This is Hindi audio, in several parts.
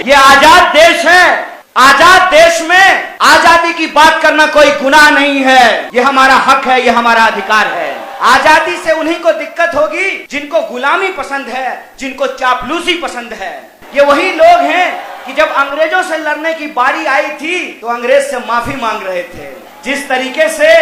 ये आजाद देश है। आजाद देश में आजादी की बात करना कोई गुनाह नहीं है। ये हमारा हक है, ये हमारा अधिकार है। आजादी से उन्हीं को दिक्कत होगी जिनको गुलामी पसंद है, जिनको चापलूसी पसंद है। ये वही लोग हैं कि जब अंग्रेजों से लड़ने की बारी आई थी तो अंग्रेज से माफी मांग रहे थे। जिस तरीके से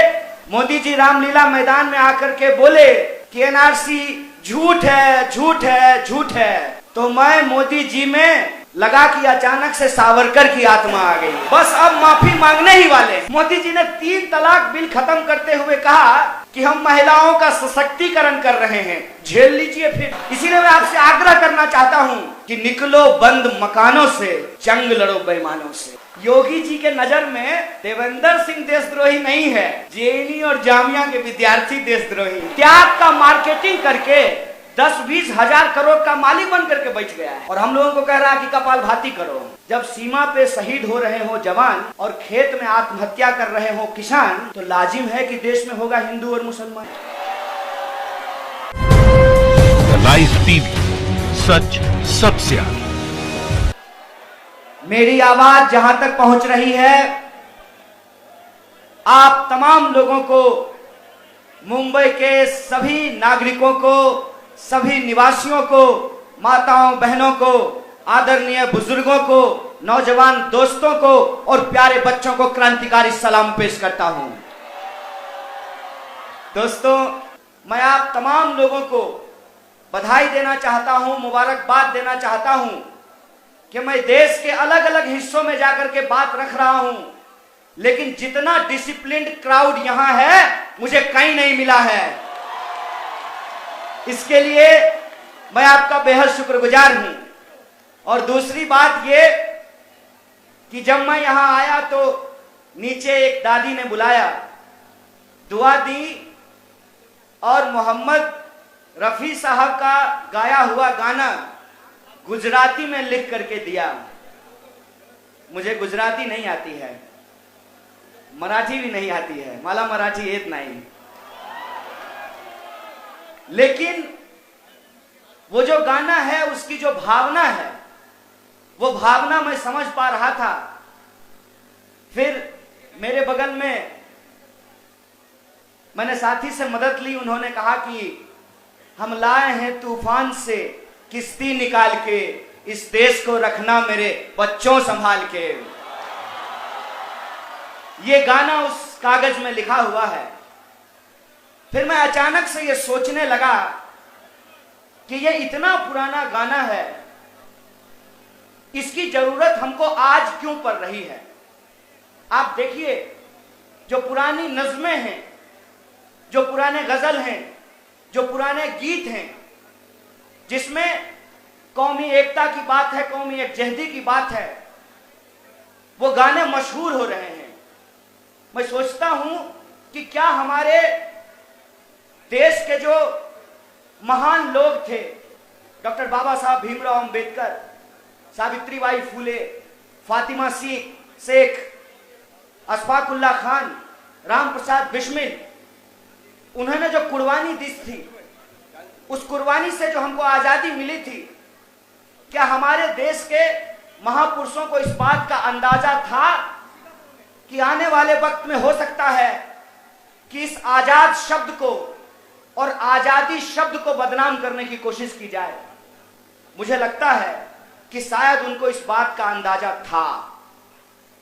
मोदी जी रामलीला मैदान में आकर के बोले कि एनआरसी झूठ है, झूठ है, झूठ है, तो मैं मोदी जी में लगा कि अचानक से सावरकर की आत्मा आ गई। बस अब माफी मांगने ही वाले। मोदी जी ने 3 तलाक बिल खत्म करते हुए कहा कि हम महिलाओं का सशक्तिकरण कर रहे हैं, झेल लीजिए फिर। इसीलिए मैं आपसे आग्रह करना चाहता हूं कि निकलो बंद मकानों से, जंग लड़ो बेईमानों से। योगी जी के नजर में देवेंद्र सिंह देशद्रोही नहीं है, जेएनयू और जामिया के विद्यार्थी देशद्रोही। त्याग का मार्केटिंग करके 10-20 हजार करोड़ का मालिक बन करके बैठ गया है और हम लोगों को कह रहा है कि कपालभाती करो। जब सीमा पे शहीद हो रहे हो जवान और खेत में आत्महत्या कर रहे हो किसान, तो लाजिम है कि देश में होगा हिंदू और मुसलमान। लाइव टीवी, सच सबसे आगे। मेरी आवाज जहां तक पहुंच रही है, आप तमाम लोगों को, मुंबई के सभी नागरिकों को, सभी निवासियों को, माताओं बहनों को, आदरणीय बुजुर्गों को, नौजवान दोस्तों को और प्यारे बच्चों को क्रांतिकारी सलाम पेश करता हूं। दोस्तों, मैं आप तमाम लोगों को बधाई देना चाहता हूं, मुबारकबाद देना चाहता हूं कि मैं देश के अलग अलग हिस्सों में जाकर के बात रख रहा हूं, लेकिन जितना डिसिप्लिन्ड क्राउड यहां है मुझे कहीं नहीं मिला है। इसके लिए मैं आपका बेहद शुक्रगुजार हूं। और दूसरी बात ये कि जब मैं यहां आया तो नीचे एक दादी ने बुलाया, दुआ दी और मोहम्मद रफी साहब का गाया हुआ गाना गुजराती में लिख करके दिया। मुझे गुजराती नहीं आती है, मराठी भी नहीं आती है, मला मराठी येत नहीं, लेकिन वो जो गाना है उसकी जो भावना है, वो भावना मैं समझ पा रहा था। फिर मेरे बगल में मैंने साथी से मदद ली, उन्होंने कहा कि हम लाए हैं तूफान से किश्ती निकाल के, इस देश को रखना मेरे बच्चों संभाल के। ये गाना उस कागज में लिखा हुआ है। फिर मैं अचानक से ये सोचने लगा कि ये इतना पुराना गाना है, इसकी जरूरत हमको आज क्यों पड़ रही है। आप देखिए, जो पुरानी नज़में हैं, जो पुराने गजल हैं, जो पुराने गीत हैं, जिसमें कौमी एकता की बात है, कौमी एकजहती की बात है, वो गाने मशहूर हो रहे हैं। मैं सोचता हूं कि क्या हमारे देश के जो महान लोग थे, डॉक्टर बाबा साहब भीमराव अंबेडकर, सावित्रीबाई फूले, फातिमा शेख, अशफाकुल्ला खान, राम प्रसाद बिस्मिल, उन्होंने जो कुर्बानी दी थी, उस कुर्बानी से जो हमको आजादी मिली थी, क्या हमारे देश के महापुरुषों को इस बात का अंदाजा था कि आने वाले वक्त में हो सकता है कि इस आजाद शब्द को और आजादी शब्द को बदनाम करने की कोशिश की जाए। मुझे लगता है कि शायद उनको इस बात का अंदाजा था।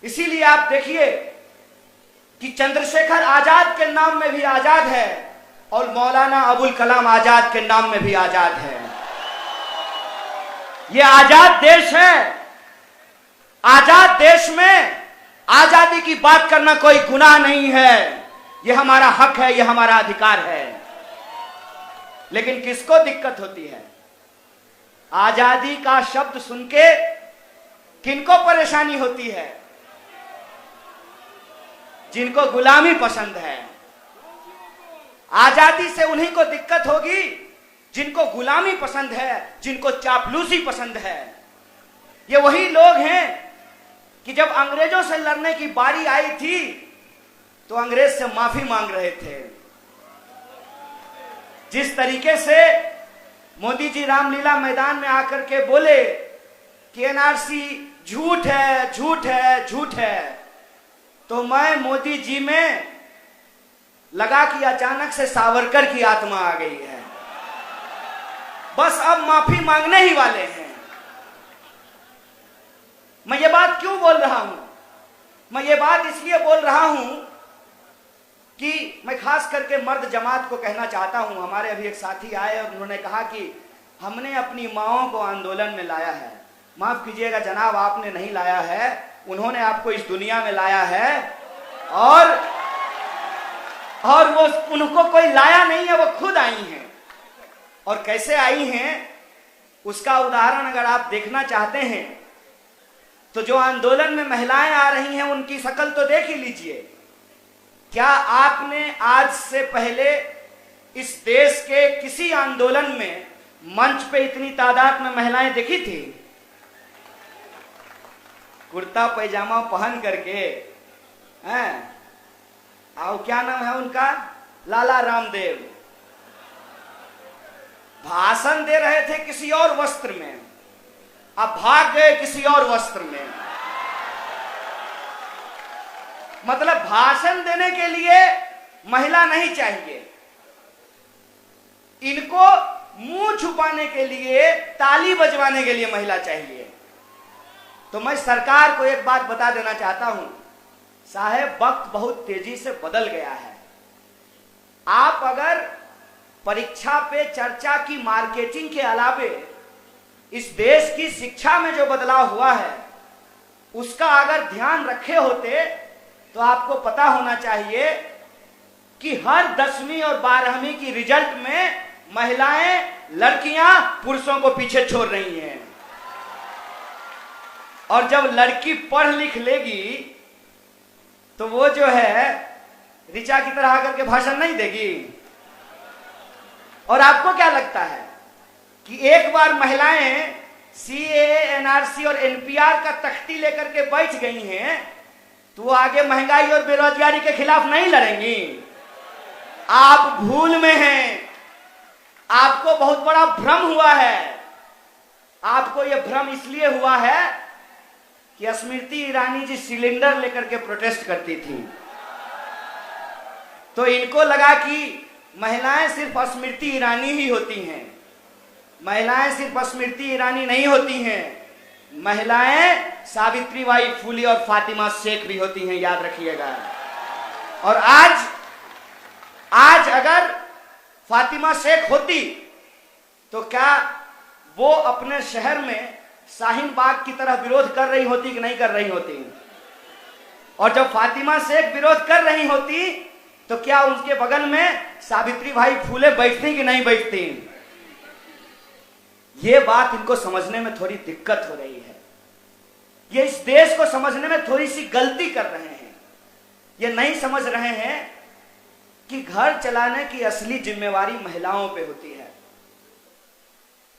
इसीलिए आप देखिए कि चंद्रशेखर आजाद के नाम में भी आजाद है और मौलाना अबुल कलाम आजाद के नाम में भी आजाद है। यह आजाद देश है। आजाद देश में आजादी की बात करना कोई गुनाह नहीं है। यह हमारा हक है, यह हमारा अधिकार है। लेकिन किसको दिक्कत होती है? आजादी का शब्द सुन के किनको परेशानी होती है? जिनको गुलामी पसंद है। आजादी से उन्हीं को दिक्कत होगी जिनको गुलामी पसंद है, जिनको चापलूसी पसंद है। ये वही लोग हैं कि जब अंग्रेजों से लड़ने की बारी आई थी तो अंग्रेज से माफी मांग रहे थे। जिस तरीके से मोदी जी रामलीला मैदान में आकर के बोले कि एनआरसी झूठ है, झूठ है, झूठ है, तो मैं मोदी जी में लगा कि अचानक से सावरकर की आत्मा आ गई है, बस अब माफी मांगने ही वाले हैं। मैं ये बात क्यों बोल रहा हूं? मैं ये बात इसलिए बोल रहा हूं कि मैं खास करके मर्द जमात को कहना चाहता हूं। हमारे अभी एक साथी आए और उन्होंने कहा कि हमने अपनी माओं को आंदोलन में लाया है। माफ कीजिएगा जनाब, आपने नहीं लाया है, उन्होंने आपको इस दुनिया में लाया है, और वो उनको कोई लाया नहीं है, वो खुद आई हैं। और कैसे आई हैं उसका उदाहरण अगर आप देखना चाहते हैं तो जो आंदोलन में महिलाएं आ रही हैं उनकी शक्ल तो देख ही लीजिए। क्या आपने आज से पहले इस देश के किसी आंदोलन में मंच पे इतनी तादाद में महिलाएं देखी थी? कुर्ता पैजामा पहन करके हैं, और क्या नाम है उनका, लाला रामदेव, भाषण दे रहे थे किसी और वस्त्र में, अब भाग गए किसी और वस्त्र में। मतलब भाषण देने के लिए महिला नहीं चाहिए, इनको मुंह छुपाने के लिए, ताली बजवाने के लिए महिला चाहिए। तो मैं सरकार को एक बात बता देना चाहता हूं, साहब वक्त बहुत तेजी से बदल गया है। आप अगर परीक्षा पे चर्चा की मार्केटिंग के अलावे इस देश की शिक्षा में जो बदलाव हुआ है उसका अगर ध्यान रखे होते तो आपको पता होना चाहिए कि हर 10वीं और 12वीं की रिजल्ट में महिलाएं, लड़कियां पुरुषों को पीछे छोड़ रही हैं। और जब लड़की पढ़ लिख लेगी तो वो जो है ऋचा की तरह आकर के भाषण नहीं देगी। और आपको क्या लगता है कि एक बार महिलाएं सीएए, एनआरसी और एनपीआर का तख्ती लेकर के बैठ गई हैं तो वो आगे महंगाई और बेरोजगारी के खिलाफ नहीं लड़ेंगी? आप भूल में हैं, आपको बहुत बड़ा भ्रम हुआ है। आपको यह भ्रम इसलिए हुआ है कि स्मृति ईरानी जी सिलेंडर लेकर के प्रोटेस्ट करती थी, तो इनको लगा कि महिलाएं सिर्फ स्मृति ईरानी ही होती हैं। महिलाएं सिर्फ स्मृति ईरानी नहीं होती हैं, महिलाएं सावित्रीबाई फुले और फातिमा शेख भी होती हैं, याद रखिएगा। और आज अगर फातिमा शेख होती तो क्या वो अपने शहर में शाहीन बाग की तरह विरोध कर रही होती कि नहीं कर रही होती? और जब फातिमा शेख विरोध कर रही होती तो क्या उसके बगल में सावित्रीबाई फुले बैठती कि नहीं बैठती? ये बात इनको समझने में थोड़ी दिक्कत हो रही है। ये इस देश को समझने में थोड़ी सी गलती कर रहे हैं। ये नहीं समझ रहे हैं कि घर चलाने की असली जिम्मेवारी महिलाओं पे होती है,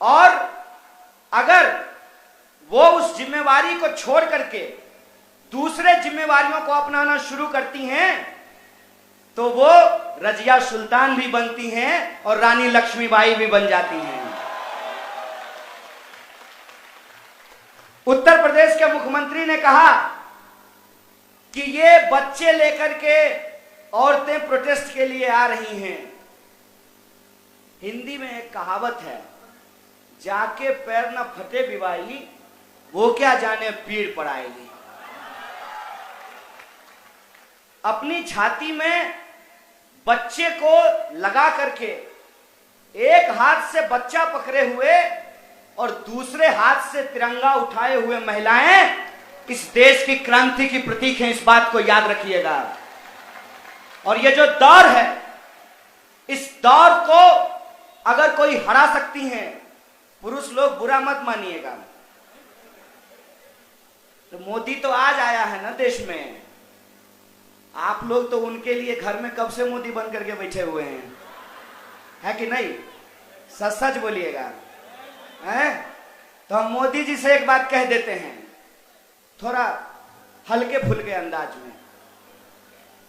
और अगर वो उस जिम्मेवारी को छोड़ करके दूसरे जिम्मेवारियों को अपनाना शुरू करती हैं तो वो रजिया सुल्तान भी बनती हैं और रानी लक्ष्मीबाई भी बन जाती हैं। उत्तर प्रदेश के मुख्यमंत्री ने कहा कि ये बच्चे लेकर के औरतें प्रोटेस्ट के लिए आ रही हैं। हिंदी में एक कहावत है, जाके पैर न फटे बिवाई, वो क्या जाने पीड़ पड़ाएगी। अपनी छाती में बच्चे को लगा करके एक हाथ से बच्चा पकड़े हुए और दूसरे हाथ से तिरंगा उठाए हुए महिलाएं इस देश की क्रांति की प्रतीक हैं, इस बात को याद रखिएगा। और ये जो दौर है, इस दौर को अगर कोई हरा सकती हैं, पुरुष लोग बुरा मत मानिएगा, तो मोदी तो आज आया है ना देश में, आप लोग तो उनके लिए घर में कब से मोदी बन करके बैठे हुए हैं, है कि नहीं? सच सच बोलिएगा, हैं? तो हम मोदी जी से एक बात कह देते हैं थोड़ा हल्के फुल्के अंदाज में।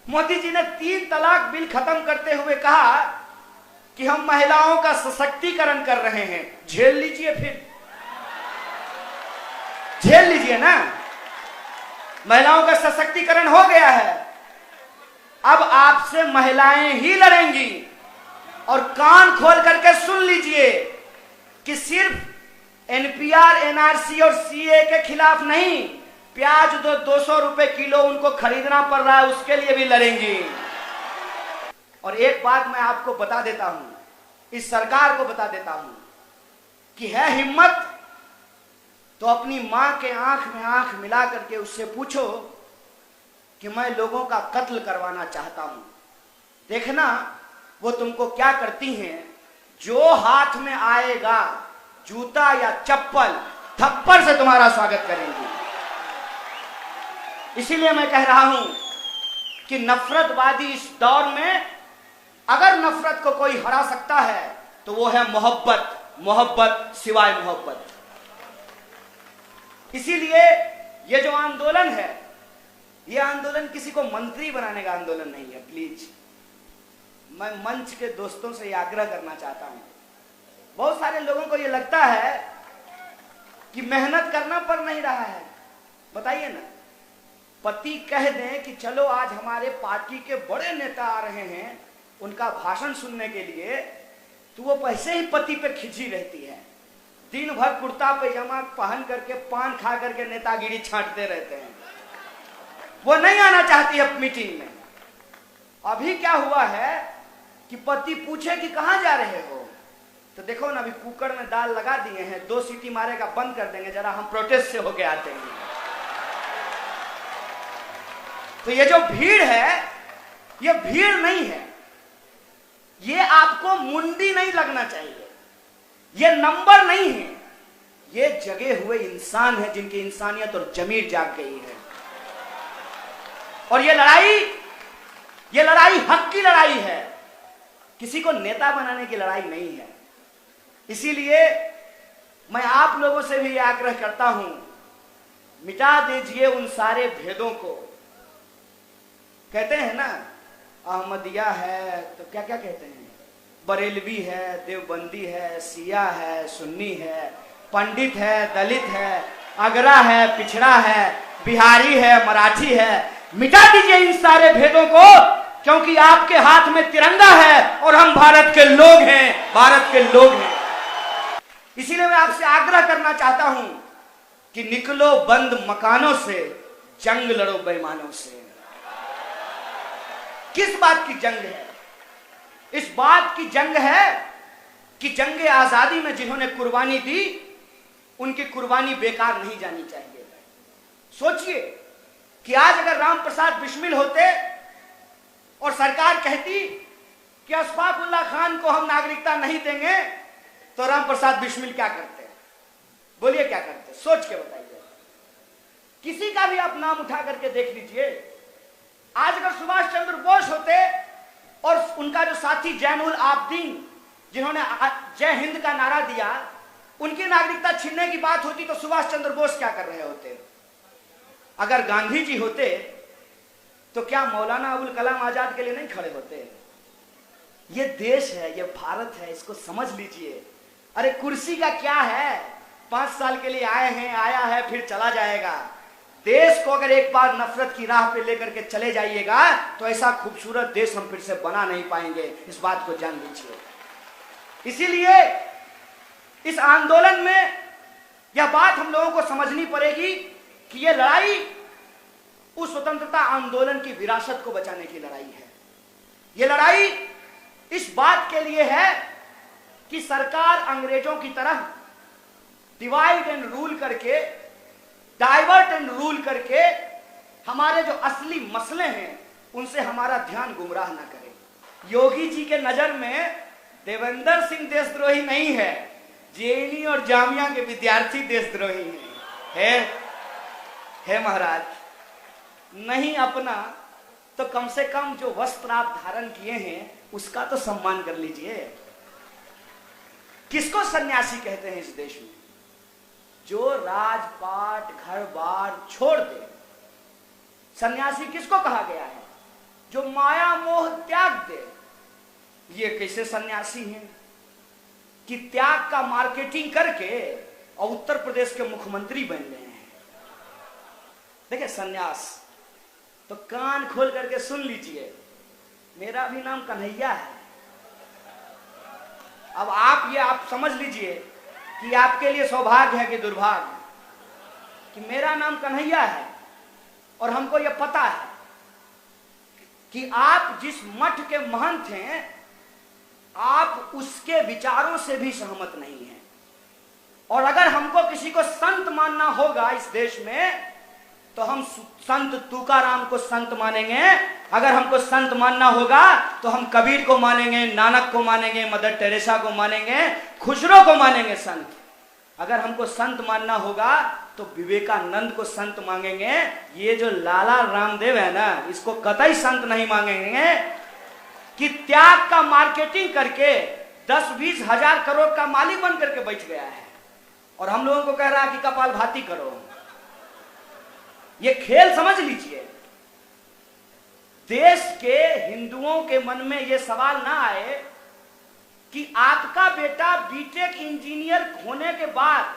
मोदी जी ने 3 तलाक बिल खत्म करते हुए कहा कि हम महिलाओं का सशक्तिकरण कर रहे हैं। झेल लीजिए फिर। झेल लीजिए ना। महिलाओं का सशक्तिकरण हो गया है, अब आपसे महिलाएं ही लड़ेंगी। और कान खोल करके सुन लीजिए कि सिर्फ एनपीआर, एनआरसी और सीए के खिलाफ नहीं, प्याज 200 रुपए किलो उनको खरीदना पड़ रहा है, उसके लिए भी लड़ेंगी। और एक बात मैं आपको बता देता हूं, इस सरकार को बता देता हूं कि है हिम्मत तो अपनी मां के आंख में आंख मिला करके उससे पूछो कि मैं लोगों का कत्ल करवाना चाहता हूं, देखना वो तुमको क्या करती हैं। जो हाथ में आएगा जूता या चप्पल, थप्पड़ से तुम्हारा स्वागत करेंगी। इसीलिए मैं कह रहा हूं कि नफरतवादी इस दौर में अगर नफरत को कोई हरा सकता है तो वो है मोहब्बत, मोहब्बत सिवाय मोहब्बत। इसीलिए ये जो आंदोलन है, ये आंदोलन किसी को मंत्री बनाने का आंदोलन नहीं है। प्लीज, मैं मंच के दोस्तों से ये आग्रह करना चाहता हूं। बहुत सारे लोगों को ये लगता है कि मेहनत करना पड़ नहीं रहा है। बताइए ना, पति कह दें कि चलो आज हमारे पार्टी के बड़े नेता आ रहे हैं उनका भाषण सुनने के लिए, तो वो पैसे ही पति पे खिंची रहती है। दिन भर कुर्ता पैजामा पहन करके पान खा करके नेतागिरी छांटते रहते हैं। वो नहीं आना चाहती है मीटिंग में। अभी क्या हुआ है कि पति पूछे कि कहां जा रहे हो, तो देखो ना, अभी कुकर में दाल लगा दिए हैं, 2 सीटी मारेगा बंद कर देंगे, जरा हम प्रोटेस्ट से होके आते हैं। तो ये जो भीड़ है, ये भीड़ नहीं है, ये आपको मुंडी नहीं लगना चाहिए, ये नंबर नहीं है, ये जगे हुए इंसान है जिनकी इंसानियत और जमीर जाग गई है। और ये लड़ाई हक की लड़ाई है, किसी को नेता बनाने की लड़ाई नहीं है। इसीलिए मैं आप लोगों से भी आग्रह करता हूं, मिटा दीजिए उन सारे भेदों को। कहते हैं ना, अहमदिया है तो क्या क्या कहते हैं, बरेलवी है, देवबंदी है, सिया है, सुन्नी है, पंडित है, दलित है, अगरा है, पिछड़ा है, बिहारी है, मराठी है। मिटा दीजिए इन सारे भेदों को, क्योंकि आपके हाथ में तिरंगा है और हम भारत के लोग हैं, भारत के लोग हैं। इसीलिए मैं आपसे आग्रह करना चाहता हूं कि निकलो बंद मकानों से, जंग लड़ो बेईमानों से। किस बात की जंग है? इस बात की जंग है कि जंगे आजादी में जिन्होंने कुर्बानी दी, उनकी कुर्बानी बेकार नहीं जानी चाहिए। सोचिए कि आज अगर राम प्रसाद बिस्मिल होते और सरकार कहती कि अशफाक उल्लाह खान को हम नागरिकता नहीं देंगे, तो राम प्रसाद बिस्मिल क्या करते? बोलिए क्या करते? सोच के बताइए। किसी का भी आप नाम उठा करके देख लीजिए। आज अगर सुभाष चंद्र बोस होते और उनका जो साथी जैनुल आबदीन, जिन्होंने जय हिंद का नारा दिया, उनकी नागरिकता छीनने की बात होती तो सुभाष चंद्र बोस क्या कर रहे होते? अगर गांधी जी होते तो क्या मौलाना अबुल कलाम आजाद के लिए नहीं खड़े होते? ये देश है, ये भारत है, इसको समझ लीजिए। अरे कुर्सी का क्या है, 5 साल के लिए आए हैं, आया है फिर चला जाएगा। देश को अगर एक बार नफरत की राह पे लेकर के चले जाइएगा तो ऐसा खूबसूरत देश हम फिर से बना नहीं पाएंगे, इस बात को जान लीजिए। इसीलिए इस आंदोलन में यह बात हम लोगों को समझनी पड़ेगी कि यह लड़ाई उस स्वतंत्रता आंदोलन की विरासत को बचाने की लड़ाई है। यह लड़ाई इस बात के लिए है कि सरकार अंग्रेजों की तरह डिवाइड एंड रूल करके, डाइवर्ट एंड रूल करके हमारे जो असली मसले हैं उनसे हमारा ध्यान गुमराह ना करे। योगी जी के नजर में देवेंद्र सिंह देशद्रोही नहीं है, जेएनयू और जामिया के विद्यार्थी देशद्रोही है महाराज। नहीं अपना तो कम से कम जो वस्त्र आप धारण किए हैं उसका तो सम्मान कर लीजिए। किसको सन्यासी कहते हैं इस देश में? जो राजपाट घर बार छोड़ दे। सन्यासी किसको कहा गया है? जो माया मोह त्याग दे। ये कैसे सन्यासी हैं कि त्याग का मार्केटिंग करके और उत्तर प्रदेश के मुख्यमंत्री बन गए हैं? देखिए सन्यास, तो कान खोल करके सुन लीजिए, मेरा भी नाम कन्हैया है। अब आप समझ लीजिए कि आपके लिए सौभाग्य है कि दुर्भाग्य कि मेरा नाम कन्हैया है, और हमको यह पता है कि आप जिस मठ के महंत हैं, आप उसके विचारों से भी सहमत नहीं हैं। और अगर हमको किसी को संत मानना होगा इस देश में, तो हम संत तुकाराम को संत मानेंगे। अगर हमको संत मानना होगा तो हम कबीर को मानेंगे, नानक को मानेंगे, मदर टेरेसा को मानेंगे, खुसरो को मानेंगे संत। अगर हमको संत मानना होगा तो विवेकानंद को संत मांगेंगे। ये जो लाला रामदेव है ना, इसको कतई संत नहीं मांगेंगे कि त्याग का मार्केटिंग करके 10-20 हजार करोड़ का मालिक बन करके बैठ गया है, और हम लोगों को कह रहा है कि कपालभाति करो। ये खेल समझ लीजिए। देश के हिंदुओं के मन में यह सवाल ना आए कि आपका बेटा बीटेक इंजीनियर होने के बाद,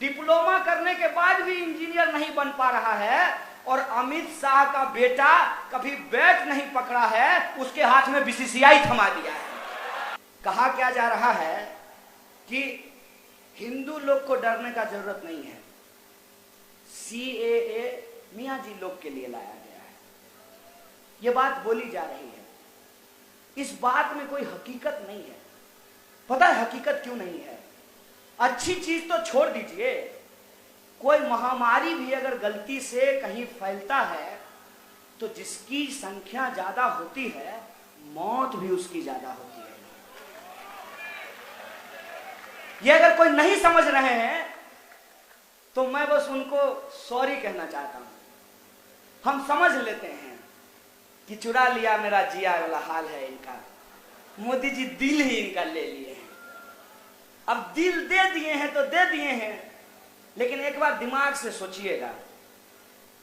डिप्लोमा करने के बाद भी इंजीनियर नहीं बन पा रहा है, और अमित शाह का बेटा कभी बैट नहीं पकड़ा है, उसके हाथ में बीसीसीआई थमा दिया है। कहा क्या जा रहा है कि हिंदू लोग को डरने का जरूरत नहीं है, सीएए मियां जी लोग के लिए लाया गया है। यह बात बोली जा रही है। इस बात में कोई हकीकत नहीं है। पता है हकीकत क्यों नहीं है? अच्छी चीज तो छोड़ दीजिए, कोई महामारी भी अगर गलती से कहीं फैलता है तो जिसकी संख्या ज्यादा होती है, मौत भी उसकी ज्यादा होती है। ये अगर कोई नहीं समझ रहे हैं तो मैं बस उनको सॉरी कहना चाहता हूं। हम समझ लेते हैं कि चुरा लिया मेरा जिया वाला हाल है इनका, मोदी जी दिल ही इनका ले लिए हैं। अब दिल दे दिए हैं तो दे दिए हैं, लेकिन एक बार दिमाग से सोचिएगा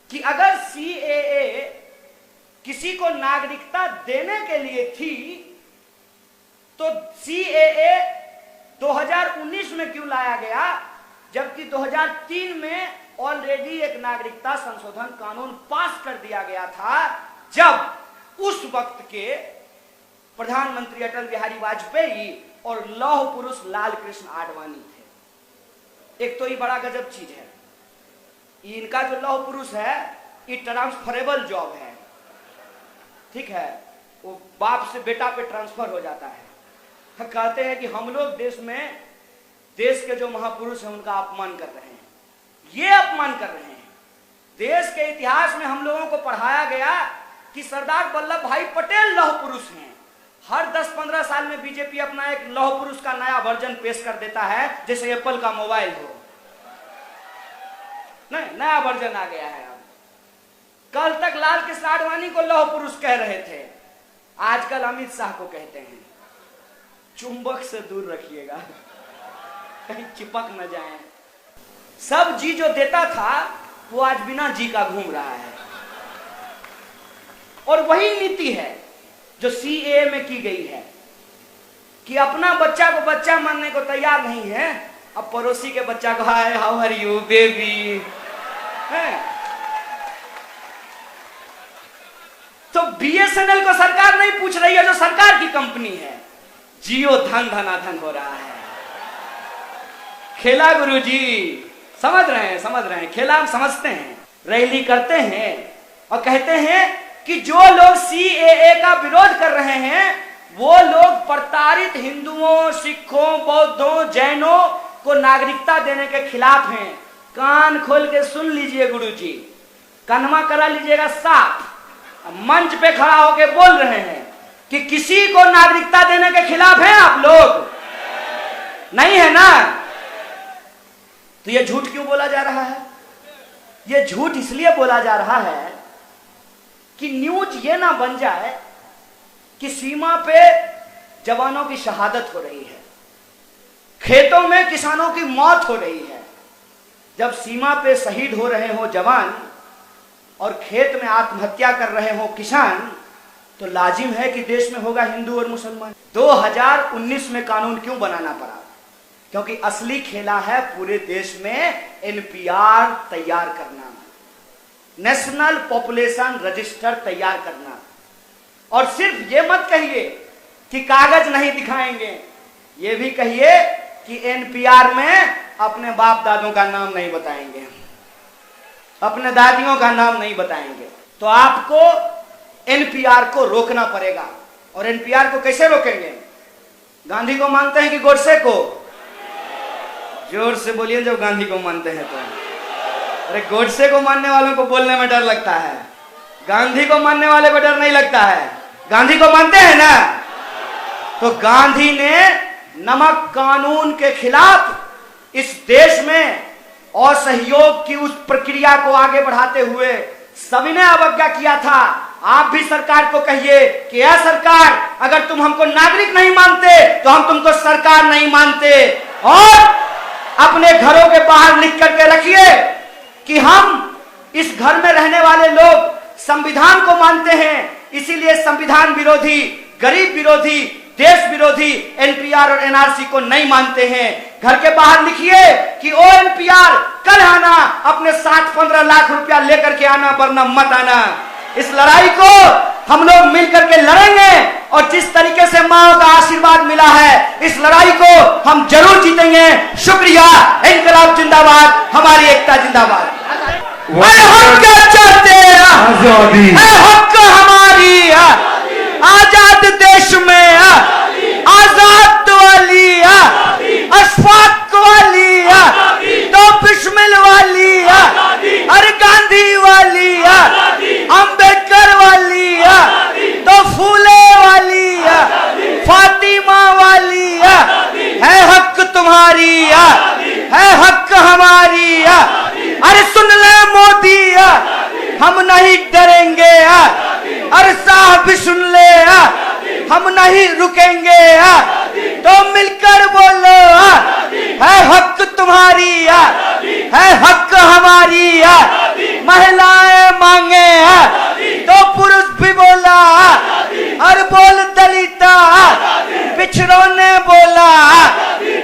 कि अगर सीएए किसी को नागरिकता देने के लिए थी, तो सीएए 2019 में क्यों लाया गया, जबकि 2003 में ऑलरेडी एक नागरिकता संशोधन कानून पास कर दिया गया था, जब उस वक्त के प्रधानमंत्री अटल बिहारी वाजपेयी और लौह पुरुष लाल कृष्ण आडवाणी थे। एक तो ये बड़ा गजब चीज है, इनका जो लौह पुरुष है ये ट्रांसफरेबल जॉब है, ठीक है, वो बाप से बेटा पे ट्रांसफर हो जाता है। कहते हैं कि हम लोग देश के जो महापुरुष हैं उनका अपमान कर रहे हैं। ये अपमान कर रहे हैं। देश के इतिहास में हम लोगों को पढ़ाया गया कि सरदार वल्लभ भाई पटेल लौह पुरुष हैं। हर 10-15 साल में बीजेपी अपना एक लौह पुरुष का नया वर्जन पेश कर देता है, जैसे एप्पल का मोबाइल हो। नहीं, नया वर्जन आ गया है। अब कल तक लाल कृष्ण आडवाणी को लौह पुरुष कह रहे थे, आजकल अमित शाह को कहते हैं। चुंबक से दूर रखिएगा, कहीं चिपक न जाए। सब जी जो देता था वो आज बिना जी का घूम रहा है। और वही नीति है जो सीएए में की गई है कि अपना बच्चा को बच्चा मानने को तैयार नहीं है, अब पड़ोसी के बच्चा को hi how are you baby है। तो बीएसएनएल को सरकार नहीं पूछ रही है, जो सरकार की कंपनी है। जियो धन धनाधन हो रहा है। खेला गुरुजी, समझ रहे हैं खेला हम समझते हैं। रैली करते हैं और कहते हैं कि जो लोग सीएए का विरोध कर रहे हैं वो लोग प्रताड़ित हिंदुओं, सिखों, बौद्धों, जैनों को नागरिकता देने के खिलाफ हैं। कान खोल के सुन लीजिए गुरुजी, कन्हवा करा लीजिएगा साफ। मंच पे खड़ा होके बोल रहे हैं कि किसी को नागरिकता देने के खिलाफ हैं आप लोग, नहीं है ना? तो ये झूठ क्यों बोला जा रहा है? ये झूठ इसलिए बोला जा रहा है कि न्यूज ये ना बन जाए कि सीमा पे जवानों की शहादत हो रही है, खेतों में किसानों की मौत हो रही है। जब सीमा पे शहीद हो रहे हो जवान और खेत में आत्महत्या कर रहे हो किसान, तो लाजिम है कि देश में होगा हिंदू और मुसलमान। 2019 में कानून क्यों बनाना पड़ा? क्योंकि असली खेला है पूरे देश में एनपीआर तैयार करना। नेशनल पॉपुलेशन रजिस्टर तैयार करना। और सिर्फ ये मत कहिए कि कागज नहीं दिखाएंगे, ये भी कहिए कि एनपीआर में अपने बाप दादों का नाम नहीं बताएंगे, अपने दादियों का नाम नहीं बताएंगे। तो आपको एनपीआर को रोकना पड़ेगा। और एनपीआर को कैसे रोकेंगे? गांधी को मानते हैं कि गोडसे को? जोर से बोलिए जब गांधी को मानते हैं तो। अरे गोडसे को मानने वालों को बोलने में डर लगता है, गांधी को मानने वाले को डर नहीं लगता है। गांधी को मानते हैं ना? तो गांधी ने नमक कानून के खिलाफ इस देश में असहयोग की उस प्रक्रिया को आगे बढ़ाते हुए सभी ने अवज्ञा किया था। आप भी सरकार को कहिए कि यह सरकार, अगर तुम हमको नागरिक नहीं मानते तो हम तुमको सरकार नहीं मानते। और अपने घरों के बाहर लिख करके रखिए कि हम इस घर में रहने वाले लोग संविधान को मानते हैं, इसीलिए संविधान विरोधी, गरीब विरोधी, देश विरोधी एनपीआर और एनआरसी को नहीं मानते हैं। घर के बाहर लिखिए कि ओ एनपीआर, कल आना, अपने 60-15 लाख रुपया लेकर के आना, वरना मत आना। इस लड़ाई को हम लोग मिलकर के लड़ेंगे और जिस तरीके से माओ का आशीर्वाद मिला है, इस लड़ाई को हम जरूर जीतेंगे। शुक्रिया। इनकलाब जिंदाबाद, हमारी एकता जिंदाबाद। हक चाहते हक हमारी आजाद देश में आजाद वाली अशफाक वाली तो बिस्मिल वाली अरे गांधी वाली अंबेडकर वाली तो फूले वाली फातिमा वाली है हक तुम्हारी है हक हमारी। अरे सुन ले मोदी हम नहीं डरेंगे, अरे साहब भी सुन ले हम नहीं रुकेंगे। तो मिलकर बोलो है हक तुम्हारी है हक हमारी। महिलाएं मांगे तो पुरुष भी बोला, और बोल दलिता, पिछड़ों ने बोला,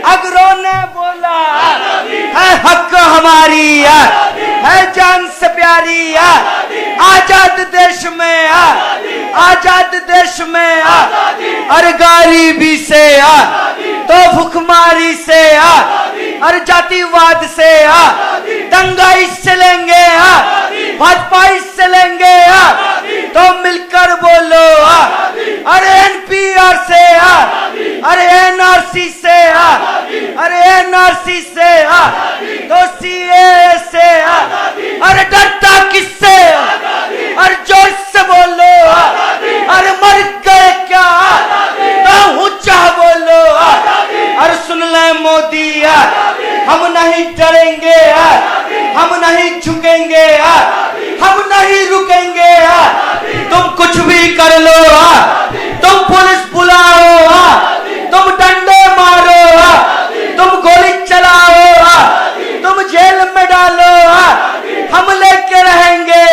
अगरों ने बोला है हक हमारी है जान से प्यारी। आजाद देश में आजाद देश में और गरीबी से तो भूखमारी से और जातिवाद से दंगा इससे लेंगे, भाजपा इससे लेंगे। तो मिलकर बोलो अरे एनपीआर से, अरे एनआरसी से, अरे एनआरसी से तो सीए से। अरे डरता किससे? अरे जोर से बोलो अरे मर गए क्या? तो ऊंचा बोलो अरे सुन ले मोदी हम नहीं डरेंगे, हम नहीं झुकेंगे, हम नहीं रुकेंगे। तुम कुछ भी कर लो, तुम पुलिस बुलाओ, तुम डंडे मारो, तुम गोली चलाओ, तुम जेल में डालो, हम लेके रहेंगे।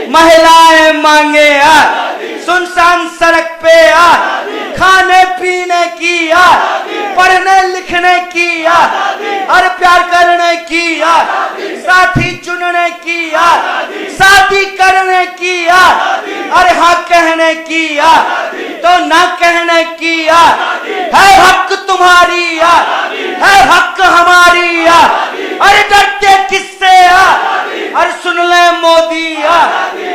महिलाएं मांगे सुनसान सड़क पे खाने पीने की, पढ़ने लिखने की, और प्यार करने की, साथी चुनने की, शादी करने की, अरे हाँ कहने की तो ना कहने की। है हक तुम्हारी है हक हमारी। अरे डरते किससे? अरे सुन ले मोदी,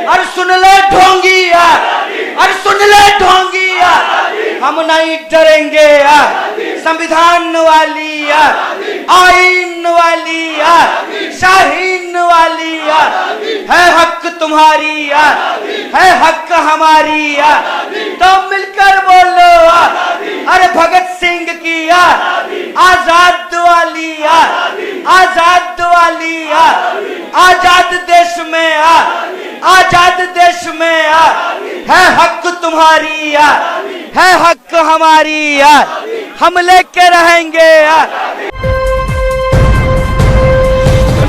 अरे सुन ले ढोंगी, अरे सुन ले ढोंगी हम नहीं डरेंगे। संविधान वाली, आईन वाली, शाहीन वाली है हक तुम्हारी है हक हमारी। तो मिलकर बोलो अरे भगत सिंह की आजाद वाली, आजाद वाली आजाद देश में, आजाद देश में है हक तुम्हारी है हक हमारी। हम लेके रहेंगे।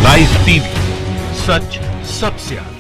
लाइव टीवी, सच सबसे आगे।